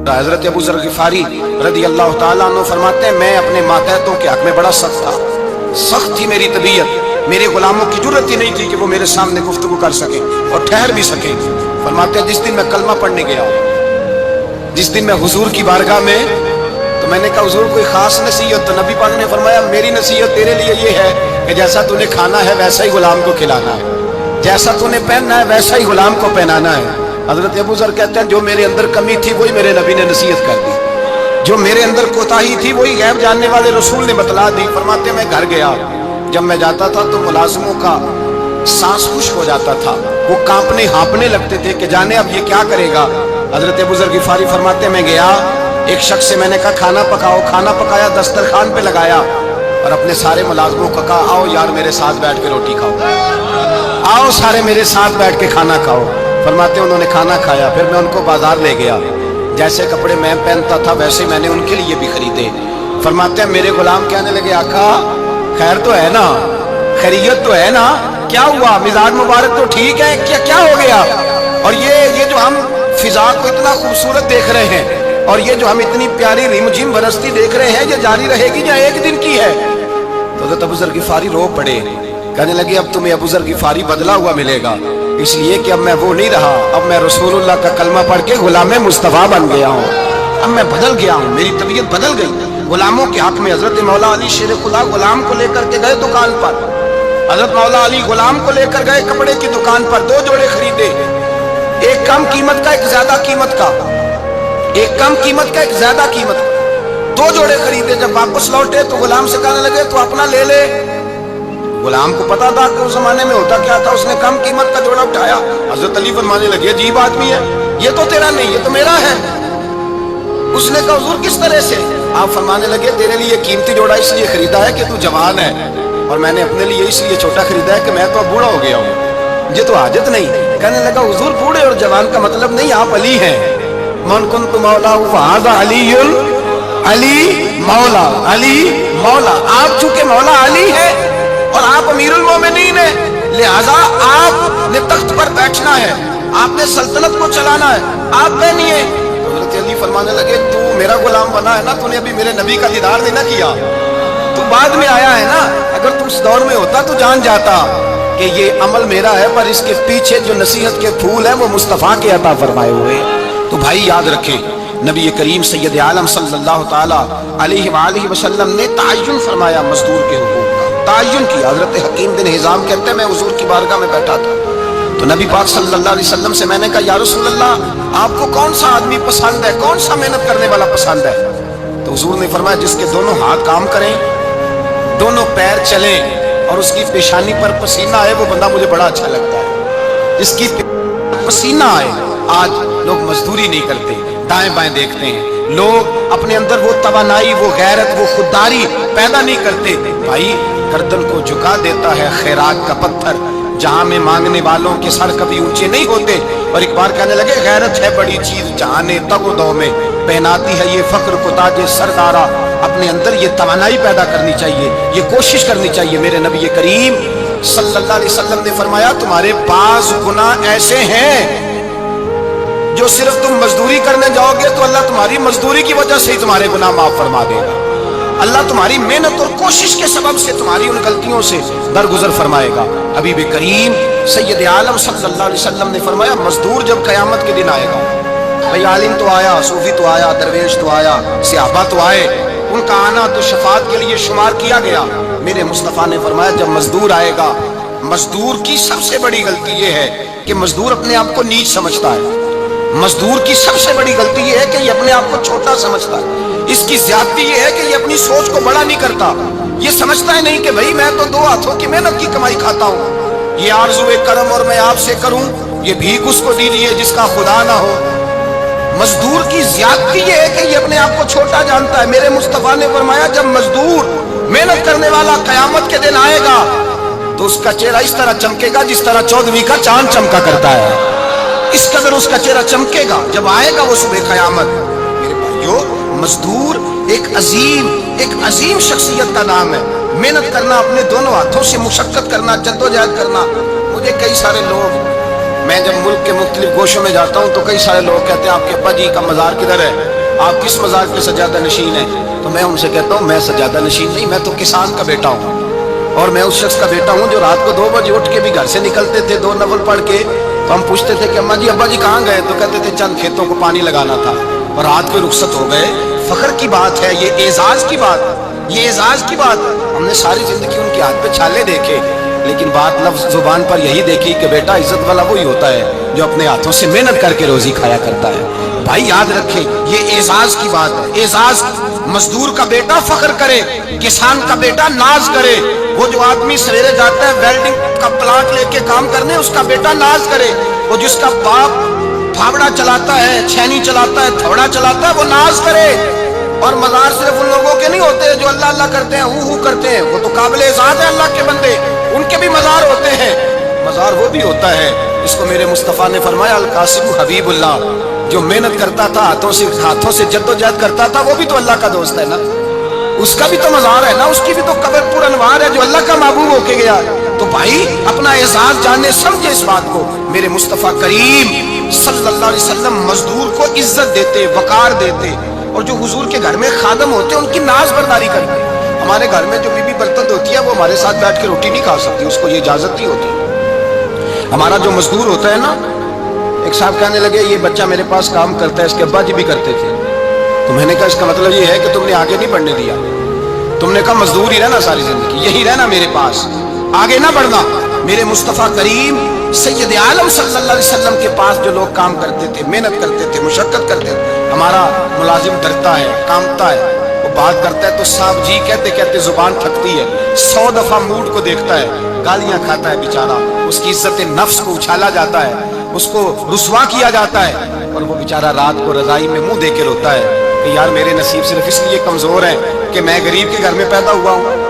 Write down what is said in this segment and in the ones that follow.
حضرت ابو ذر غفاری رضی اللہ تعالیٰ عنہ فرماتے ہیں میں اپنے ماتحتوں کے حق میں بڑا سخت تھا، سخت تھی میری طبیعت، میرے غلاموں کی جرت ہی نہیں تھی کہ وہ میرے سامنے گفتگو کر سکیں اور ٹھہر بھی سکیں۔ فرماتے ہیں جس دن میں کلمہ پڑھنے گیا، جس دن میں حضور کی بارگاہ میں، تو میں نے کہا حضور کوئی خاص نصیحت؟ تو نبی پاک نے فرمایا میری نصیحت تیرے لیے یہ ہے کہ جیسا تو نے کھانا ہے ویسا ہی غلام کو کھلانا ہے، جیسا تو نے پہننا ہے ویسا ہی غلام کو پہنانا ہے۔ حضرت ابو ذر کہتے ہیں جو میرے اندر کمی تھی وہی میرے نبی نے نصیحت کر دی، جو میرے اندر کوتاہی تھی وہی غیب جاننے والے رسول نے بتلا دی۔ فرماتے ہیں میں گھر گیا، جب میں جاتا تھا تو ملازموں کا سانس خشک ہو جاتا تھا، وہ کانپنے ہانپنے لگتے تھے کہ جانے اب یہ کیا کرے گا۔ حضرت ابو ذر غفاری فرماتے ہیں میں گیا، ایک شخص سے میں نے کہا کھانا پکاؤ، کھانا پکایا، دسترخوان پہ لگایا اور اپنے سارے ملازموں کو کہا آؤ یار میرے ساتھ بیٹھ کے روٹی کھاؤ، آؤ سارے میرے ساتھ بیٹھ کے کھانا کھاؤ۔ فرماتے ہیں انہوں نے کھانا کھایا، پھر میں ان کو بازار لے گیا، جیسے کپڑے میں پہنتا تھا ویسے میں نے ان کے لیے بھی خریدے۔ فرماتے ہیں میرے غلام کہنے لگے آقا خیر تو ہے نا، خیریت تو ہے نا، کیا ہوا؟ مزاج مبارک تو ٹھیک ہے، کیا ہو گیا؟ اور یہ جو ہم فضا کو اتنا خوبصورت دیکھ رہے ہیں اور یہ جو ہم اتنی پیاری ریم جھم برستی دیکھ رہے ہیں، یہ جاری رہے گی یا ایک دن کی ہے؟ تو حضرت ابو ذر غفاری رو پڑے، کہنے لگے اب تمہیں ابو ذر غفاری بدلا ہوا ملے گا، اس لیے کہ اب میں وہ نہیں رہا، اب میں رسول اللہ کا کلمہ پڑھ کے غلام مصطفیٰ بن گیا ہوں، اب میں بدل گیا ہوں، میری طبیعت بدل گئی۔ غلاموں کے حق میں حضرت مولا علی شیر خدا غلام کو لے کر کے گئے دکان پر، حضرت مولا علی غلام کو لے کر گئے کپڑے کی دکان پر، دو جوڑے خریدے، ایک کم قیمت کا ایک زیادہ قیمت کا، ایک کم قیمت کا ایک زیادہ قیمت کا، دو جوڑے خریدے۔ جب واپس لوٹے تو غلام سے کہنے لگے تو اپنا لے لے۔ غلام کو پتا تھا کہ اس زمانے میں ہوتا کیا تھا، اس نے کم قیمت کا جوڑا اٹھایا۔ حضرت علی فرمانے لگے عجیب آدمی ہے، یہ تو تیرا نہیں، یہ تو میرا ہے۔ اس نے کہا حضور کس طرح سے؟ آپ فرمانے لگے تیرے لیے قیمتی جوڑا اس لیے خریدا ہے کہ تو جوان ہے، اور میں نے اپنے لیے اس لیے چھوٹا خریدا ہے کہ میں تو اب بوڑھا ہو گیا ہوں، مجھے تو حاجت نہیں۔ کہنے لگا حضور بوڑھے اور جوان کا مطلب نہیں، آپ علی ہیں، من کنت مولا فہذا علی علی مولا، علی مولا، آپ چونکہ مولا علی ہے اور آپ امیر المومنین ہیں، لہذا آپ نے تخت پر بیٹھنا ہے، آپ نے سلطنت کو چلانا ہے، آپ پہ نہیں ہے۔ حضرت علی فرمانے لگے تو میرا غلام بنا ہے نا، تو نے ابھی میرے نبی کا دیدار نہیں نہ کیا، تو بعد میں آیا ہے نا، اگر تو اس دور میں ہوتا تو جان جاتا کہ یہ عمل میرا ہے، پر اس کے پیچھے جو نصیحت کے پھول ہیں وہ مصطفیٰ کے عطا فرمائے ہوئے۔ تو بھائی یاد رکھیں نبی کریم سید عالم صلی اللہ تعالی علیہ وآلہ وسلم نے تعین فرمایا مزدور کے حقوق کا، تعین کیا۔ حضرت حکیم بن حزام کہتے ہیں میں حضور کی بارگاہ میں بیٹھا تھا تو نبی پاک صلی اللہ علیہ وسلم سے میں نے کہا یا رسول اللہ آپ کو کون سا آدمی پسند ہے، کون سا محنت کرنے والا پسند ہے؟ تو حضور نے فرمایا جس کے دونوں ہاتھ کام کریں، دونوں پیر چلیں اور اس کی پیشانی پر پسینہ آئے، وہ بندہ مجھے بڑا اچھا لگتا ہے۔ جس کی پسینہ آئے، آج لوگ مزدوری نہیں کرتے، دائیں بائیں دیکھتے ہیں، لوگ اپنے اندر وہ توانائی، وہ غیرت، وہ خودداری پیدا نہیں کرتے۔ بھائی گردن کو جھکا دیتا ہے خیرات کا پتھر، جہاں میں مانگنے والوں کے سر کبھی اونچے نہیں ہوتے۔ اور ایک بار کہنے لگے غیرت ہے بڑی چیز جہاں نے تگ و دو میں پہناتی ہے یہ فخر کو تاج سردارا، اپنے اندر یہ توانائی پیدا کرنی چاہیے، یہ کوشش کرنی چاہیے۔ میرے نبی کریم صلی اللہ علیہ وسلم نے فرمایا تمہارے بعض گناہ ایسے ہیں جو صرف تم مزدوری کرنے جاؤ گے تو اللہ تمہاری مزدوری کی وجہ سے ہی تمہارے گناہ معاف فرما دے گا، اللہ تمہاری محنت اور کوشش کے سبب سے تمہاری ان غلطیوں سے درگزر فرمائے گا۔ حبیب کریم سید عالم صلی اللہ علیہ وسلم نے فرمایا مزدور جب قیامت کے دن آئے گا، بھئی عالم تو آیا، صوفی تو آیا، درویش تو آیا، صحابہ تو آئے، ان کا آنا تو شفاعت کے لیے شمار کیا گیا۔ میرے مصطفیٰ نے فرمایا جب مزدور آئے گا، مزدور کی سب سے بڑی غلطی یہ ہے کہ مزدور اپنے آپ کو نیچ سمجھتا ہے، مزدور کی سب سے بڑی غلطی یہ ہے کہ یہ اپنے آپ کو چھوٹا سمجھتا ہے، اس کی زیادتی یہ ہے کہ یہ اپنی سوچ کو بڑا نہیں کرتا، یہ سمجھتا ہے نہیں کہ بھئی میں تو دو ہاتھوں کی محنت کی کمائی کھاتا ہوں، یہ آرزو کرم اور میں آپ سے کروں، یہ بھیک اس کو دیجیے جس کا خدا نہ ہو۔ مزدور کی زیادتی یہ ہے کہ یہ اپنے آپ کو چھوٹا جانتا ہے۔ میرے مصطفیٰ نے فرمایا جب مزدور محنت کرنے والا قیامت کے دن آئے گا تو اس کا چہرہ اس طرح چمکے گا جس طرح 14ویں کا چاند چمکا کرتا ہے، اس قدر اس کا چہرہ چمکے گا جب آئے گا وہ صبح قیامت۔ میرے بھائیو مزدور ایک عظیم شخصیت کا نام ہے، محنت کرنا، اپنے دونوں ہاتھوں سے مشقت کرنا، جدوجہد کرنا۔ مجھے کئی سارے لوگ मैं जब मुल्क के मुख्तलिफ गोशों में जाता हूँ तो कई सारे लोग कहते हैं आपके अब्बा जी का मज़ार किधर है, आप किस मज़ार के सज्जादा नशीन हैं। तो मैं उनसे कहता हूँ मैं सज्जादा नशीन नहीं, मैं तो किसान का बेटा हूँ। और मैं उस शख्स का बेटा हूँ जो रात को 2 बजे उठ के भी घर से निकलते थे 2 नफल पढ़ के। तो हम पूछते थे कि अम्मा जी अब्बा जी कहाँ गए, तो कहते थे चंद खेतों को पानी लगाना था और रात को रुखसत हो गए। फख्र की बात है, ये एजाज की बात, ये एजाज की बात। हमने सारी जिंदगी उनके हाथ पे छाले देखे, लेकिन बात लफ्ज जुबान पर यही देखी कि बेटा इज्जत वाला वही होता है जो अपने हाथों से मेहनत करके रोजी खाया करता है। भाई याद रखें, ये एजाज की बात है। एजाज, मजदूर का बेटा फख्र करे, किसान का बेटा नाज करे। वो जो आदमी सवेरे जाता है वेल्डिंग का प्लांट लेके काम करने, उसका बेटा नाज करे। वो जिसका बाप फावड़ा चलाता है, छैनी चलाता है, थवड़ा चलाता है, वो नाज करे। और मज़ार सिर्फ उन लोगों के नहीं होते जो अल्लाह अल्लाह करते हैं, हु करते हैं, वो तो काबिल एजाज है अल्लाह के बंदे, उनके भी मज़ार होते हैं। मज़ार वो भी होता है जिसको मेरे मुस्तफ़ा ने फरमाया अल कासिम हबीबुल्लाह, जो मेहनत करता था, हाथों से जद्दोजहद करता था, वो भी तो अल्लाह का दोस्त है ना, उसका भी तो मज़ार है ना, उसकी भी तो कब्र पुरअनवार है जो अल्लाह का महबूब होके गया। तो भाई अपना एजाज जाने, समझे इस बात को। मेरे मुस्तफ़ा करीम सल्लल्लाहु अलैहि वसल्लम मजदूर को इज्जत देते, वकार देते, और जो हुजूर के घर में खादम होते उनकी नाज बर्दारी करते। हमारे घर में जो बीबी बर्तन धोती है वो हमारे साथ बैठ के रोटी नहीं खा सकती, उसको ये इजाजत नहीं होती। हमारा जो मजदूर होता है ना, एक साहब कहने लगे ये बच्चा मेरे पास काम करता है, इसके अब्बा जी भी करते थे। तो मैंने कहा इसका मतलब ये है कि तुमने आगे नहीं बढ़ने दिया, तुमने कहा मजदूर ही रहना सारी जिंदगी, यही रहना मेरे पास, आगे ना बढ़ना। मेरे मुस्तफ़ा करीम सैयद आलम सल्लल्लाहु अलैहि वसल्लम के पास जो लोग काम करते थे, मेहनत करते थे, मुशक्कत करते थे। हमारा मुलाजिम डरता है, कांपता है, वो बात करता है तो साहब जी कहते कहते जुबान थकती है, 100 दफा मूड को देखता है, गालियां खाता है बेचारा, उसकी इज्जत नफ्स को उछाला जाता है, उसको रुसवा किया जाता है, और वो बेचारा रात को रजाई में मुंह दे के रोता है कि यार मेरे नसीब सिर्फ इसलिए कमजोर है कि मैं गरीब के घर में पैदा हुआ हूँ।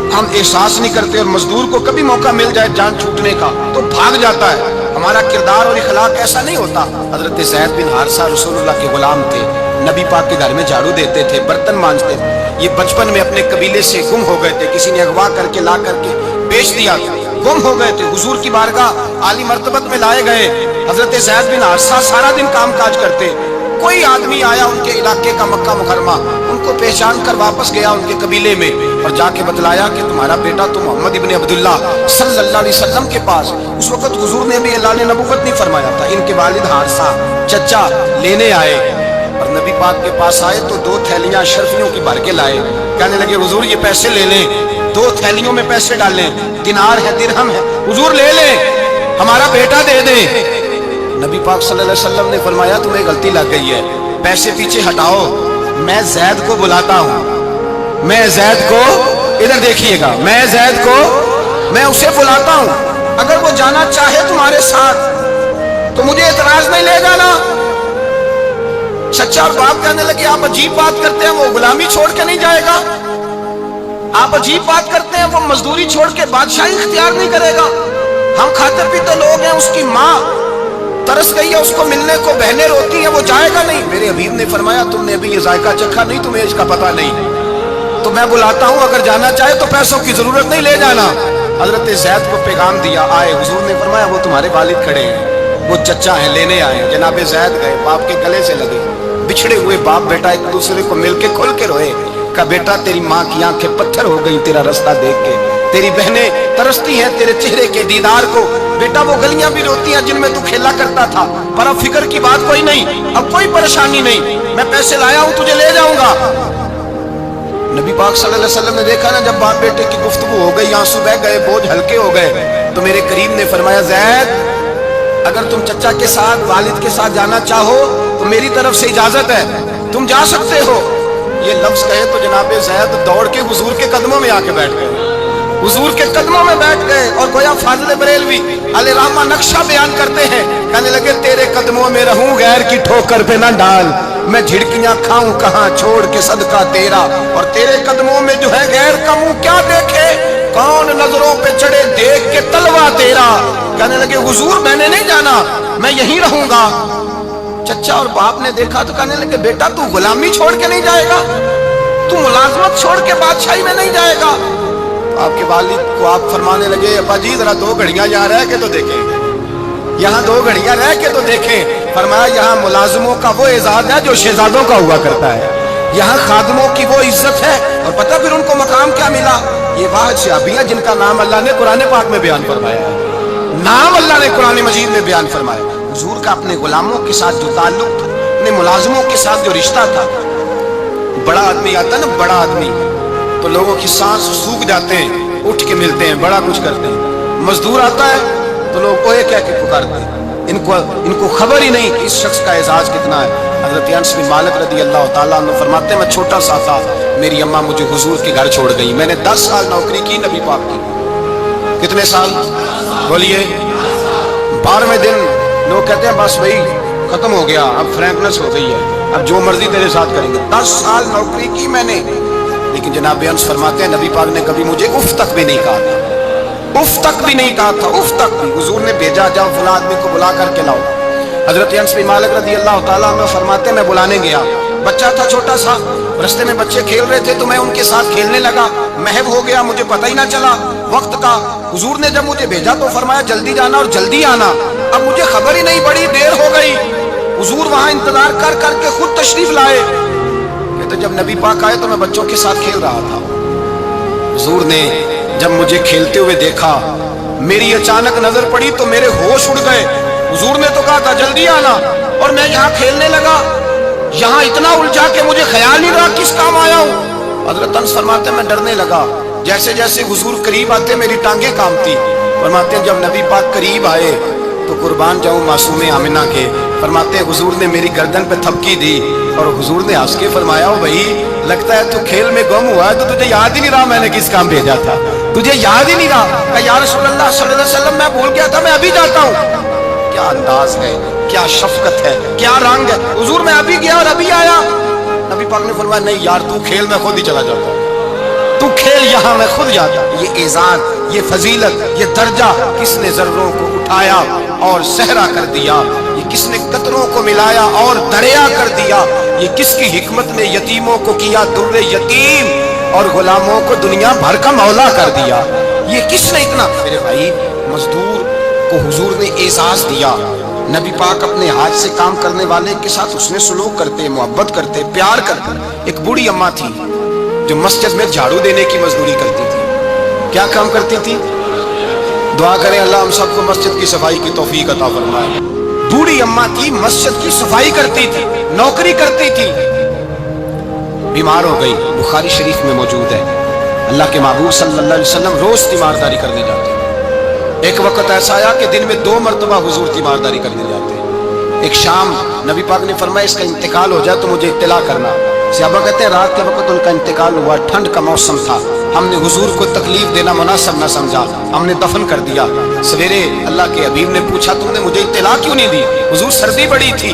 हम एहसास नहीं करते, और मजदूर को कभी मौका मिल जाए जान छूटने का तो भाग जाता है। हमारा किरदार और इखलाक ऐसा नहीं होता। हजरत ज़ैद बिन हारिसा रसूलुल्लाह के गुलाम थे, नबी पाक के घर में झाड़ू देते थे, बर्तन मांजते थे। ये बचपन में अपने कबीले से गुम हो गए थे, किसी ने अगवा करके ला करके बेच दिया, गुम हो गए थे। हुजूर की बारगाह आली मर्तबत में लाए गए। हजरत ज़ैद बिन हारिसा सारा दिन काम काज करते, कोई आदमी आया उनके इलाके का, मक्का मुकरमा, उनको पहचान कर वापस गया उनके कबीले में और जाके बतलाया कि तुम्हारा बेटा तो मोहम्मद इब्न अब्दुल्लाह सल्लल्लाहु अलैहि वसल्लम के पास। उस वक्त हुजूर ने भी अल्लाह ने नबूवत नहीं फरमाया था। इनके वालिद हारिसा चचा लेने आए और नबी पाक के पास आए तो 2 थैलियां अशरफियों की भर के लाए। कहने लगे हुजूर ये पैसे ले लें, 2 थैलियों में पैसे डालें, दिनार है, दिरहम है, हुजूर ले लें, हमारा बेटा दे दें। नबी पाक सल्लल्लाहु अलैहि वसल्लम ने फरमाया तुम्हें गलती लग गई है, पैसे पीछे हटाओ, मैं ज़ैद को बुलाता हूँ, मैं ज़ैद को, इधर देखिएगा, मैं ज़ैद को, मैं उसे बुलाता हूँ, अगर वो जाना चाहे तुम्हारे साथ तो मुझे एतराज नहीं ले जाना। सच्चा बाप कहने लगे आप अजीब बात करते हैं, वो गुलामी छोड़ के नहीं जाएगा, आप अजीब बात करते हैं, वो मजदूरी छोड़ के बादशाही इख्तियार नहीं करेगा। हम खाते पीते लोग हैं, उसकी माँ तरस गई है, उसको मिलने को बहनें रोती हैं, वो जाएगा नहीं। मेरे हबीब ने फरमाया तुमने अभी ये जायका चखा नहीं, तुम्हें इसका पता नहीं, तो मैं बुलाता हूँ, अगर जाना चाहे तो पैसों की जरूरत नहीं, ले जाना। हजरत ज़ैद को पैगाम दिया, आए, हुजूर ने फरमाया वो तुम्हारे वालिद खड़े हैं, वो चचा हैं, लेने आए। जनाब ज़ैद गए, बाप के गले से लगे, बिछड़े हुए बाप बेटा एक दूसरे को मिलके खुल के रोए। कहा बेटा तेरी माँ की आंखें पत्थर हो गई तेरा रास्ता देख के, तेरी बहनें तरसती हैं तेरे चेहरे के दीदार को। बेटा वो गलियां भी रोती हैं जिनमें तू खेला करता था, पर अब फिक्र की बात कोई नहीं, अब कोई परेशानी नहीं, मैं पैसे लाया हूं, तुझे ले जाऊंगा। नबी पाक सल्लल्लाहु अलैहि वसल्लम ने देखा ना जब बाप बेटे की गुफ्तगू हो गई, आंसू बह गए, बोझ हल्के हो गए, तो मेरे करीम ने फरमाया ज़ैद अगर तुम चचा के साथ, वालिद के साथ जाना चाहो तो मेरी तरफ से इजाजत है, तुम जा सकते हो। ये लफ्ज कहे तो जनाब ज़ैद दौड़ के हुजूर के कदमों में आके बैठ गए, हुजूर के कदमों में बैठ गए। और गोया फाजिल बरेलवी अलैहिर्रहमा नक्शा बयान करते हैं, कहने लगे तेरे कदमों में रहूं, गैर की ठोकर पे ना डाल, मैं झिड़कियां खाऊं कहां छोड़ के सदका तेरा, और तेरे कदमों में जो है गैर का मुंह क्या देखे, कौन नजरों पे चढ़े देख के तलवा तेरा। कहने लगे हुजूर मैंने नहीं जाना, मैं यहीं रहूंगा। चचा और बाप ने देखा तो कहने लगे बेटा तू गुलामी छोड़ के नहीं जाएगा, तू मुलाजमत छोड़ के बादशाही में नहीं जाएगा। आपके वालिद को आप फरमाने लगे अब्बा जी जरा 2 घड़ियां यहाँ रह के तो देखें, यहाँ 2 घड़ियां रह के तो देखें। फरमाया यहाँ मुलाजिमों का वो एजाज है जो शहजादों का हुआ करता है, यहाँ खादमों की वो इज्जत है। और पता फिर उनको मकाम क्या मिला? ये वाहशाबियां जिनका नाम अल्लाह ने कुरान पाक में बयान फरमाया है, नाम अल्लाह ने कुरान मजीद में बयान फरमाया। हुजूर का अपने गुलामों के साथ जो ताल्लुक था, अपने मुलाजिमों के साथ जो रिश्ता था, बड़ा आदमी आता ना, बड़ा आदमी, तो लोगों की सांस सूख जाते हैं, उठ के मिलते हैं, बड़ा कुछ करते हैं। मजदूर आता है तो लोग ओए कह के पुकारते हैं, इनको खबर ही नहीं कि इस शख्स का एजाज कितना है। हजरत अनस बिन मालिक रदी अल्लाह ताला अन्हु फरमाते हैं, मैं छोटा सा था, मेरी अम्मा मुझे हुजूर के घर छोड़ गई, मैंने 10 साल नौकरी की नबी पाक की। कितने साल बोलिए? 12वें दिन लोग कहते हैं बस भाई खत्म हो गया, अब फ्रैंकनेस हो गई है, अब जो मर्जी तेरे साथ करेंगे। 10 साल नौकरी की मैंने, लेकिन जनाब अनस फरमाते हैं नबी पाक ने कभी मुझे उफ तक भी नहीं कहा था, उफ तक भी नहीं कहा था, उफ तक भी। हुजूर ने भेजा, जाओ फला आदमी को बुला करके लाओ। हजरत अनस बिन मालिक रदी अल्लाह ताला अन्हु फरमाते हैं, मैं बुलाने गया, बच्चा था छोटा सा, रस्ते में बच्चे खेल रहे थे तो मैं उनके साथ खेलने लगा, महव हो गया, मुझे पता ही ना चला वक्त का। हुजूर ने जब मुझे भेजा तो फरमाया जल्दी जाना और जल्दी आना। अब मुझे खबर ही नहीं पड़ी, देर हो गई। हुजूर वहां इंतजार कर करके खुद तशरीफ लाए। तो जब नबी पाक आए तो मैं बच्चों के साथ खेल रहा था। हुजूर ने जब मुझे खेलते हुए देखा, मेरी अचानक नजर पड़ी तो मेरे होश उड़ गए। हुजूर ने तो कहा था जल्दी आना, और मैं यहाँ खेलने लगा, यहाँ इतना उलझा के मुझे ख्याल नहीं रहा किस काम आया हूँ। हजरत अनस फरमाते मैं डरने लगा, जैसे जैसे हुजूर करीब आते मेरी टांगें कांपती। फरमाते जब नबी पाक करीब आए तो कुर्बान जाऊं मासूमे आमिना के, फरमाते हुजूर ने मेरी गर्दन पे थपकी दी और हुजूर ने हंस के फरमाया, ओ भाई लगता है तू खेल में गम हुआ है तो तुझे याद ही नहीं रहा मैंने किस काम भेजा था, तुझे याद ही नहीं रहा। या रसूलल्लाह सल्लल्लाहु अलैहि वसल्लम मैं भूल गया था, मैं अभी जाता हूँ। क्या अंदाज है, क्या शफकत है, क्या रंग है। हुजूर मैं अभी गया और अभी आया। नबी पाक ने फरमाया नहीं यार तू खेल, मैं खुद ही चला जाता हूँ, तू खेल यहाँ मैं खुद जाता। ये एजाज, ये फजीलत, ये दर्जा किसने जर्रों को उठाया और सहरा कर दिया, ये किसने कतरों को मिलाया और दरिया कर दिया, ये किसकी हिकमत ने यतीमों को किया दुर्रे यतीम और गुलामों को दुनिया भर का मौला कर दिया। ये किसने इतना। मेरे भाई मजदूर को हुजूर ने एजाज दिया। नबी पाक अपने हाथ से काम करने वाले के साथ उसने सुलूक करते, मोहब्बत करते, प्यार करते। एक बूढ़ी अम्मा थी जो मस्जिद में झाड़ू देने की मजदूरी करती थी। क्या काम करती थी? दुआ करें अल्लाह हम सबको मस्जिद की सफाई की तौफीक अता फरमाए। बूढ़ी अम्मा थी, मस्जिद की सफाई करती थी, नौकरी करती थी, बीमार हो गई। बुखारी शरीफ में मौजूद है, अल्लाह के महबूब सल्लल्लाहु अलैहि वसल्लम रोज तीमारदारी करने जाते। एक वक्त ऐसा आया कि दिन में 2 मरतबा हुजूर तीमारदारी करने जाते। एक शाम नबी पाक ने फरमाया इसका इंतकाल हो जाए तो मुझे इत्तला करना। सहाबा कहते हैं रात के वक्त उनका इंतकाल हुआ, ठंड का मौसम था, हमने हुजूर को तकलीफ देना मुनासिब न समझा, हमने दफन कर दिया। सवेरे अल्लाह के हबीब ने पूछा तुमने मुझे इत्तला क्यों नहीं दी? हुजूर सर्दी बड़ी थी।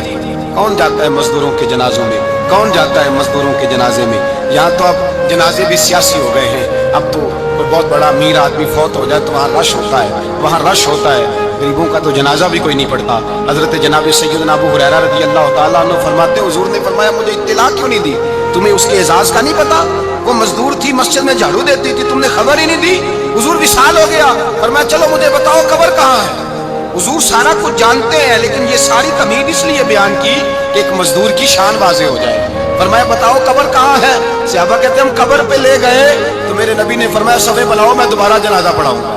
कौन जाता है मजदूरों के जनाजों में, कौन जाता है मजदूरों के जनाजे में। यहाँ तो अब जनाजे भी सियासी हो गए हैं, अब तो कोई बहुत बड़ा अमीर आदमी फौत हो जाए तो वहाँ रश होता है, वहाँ रश होता है, गरीबों का तो जनाजा भी कोई नहीं पड़ता। हजरत जनाब सैयदना अबू हुरैरा रज़ी अल्लाह ताला अन्हु फरमाते हुजूर ने फरमाया मुझे इत्तला क्यों नहीं दी? तुम्हें उसके एजाज का नहीं पता? वो मजदूर थी, मस्जिद में झाड़ू देती थी, तुमने खबर ही नहीं दी। हुजूर विसाल हो गया, फरमाया चलो मुझे बताओ कब्र कहाँ है। हुजूर सारा कुछ जानते हैं, लेकिन ये सारी तमीद इसलिए बयान की कि एक मजदूर की शान वाज़े हो जाए। फरमाया बताओ कब्र कहाँ है? सहाबा कहते हम कब्र पे ले गए तो मेरे नबी ने फरमाया सफे बनाओ मैं दोबारा जनाजा पढ़ाऊंगा।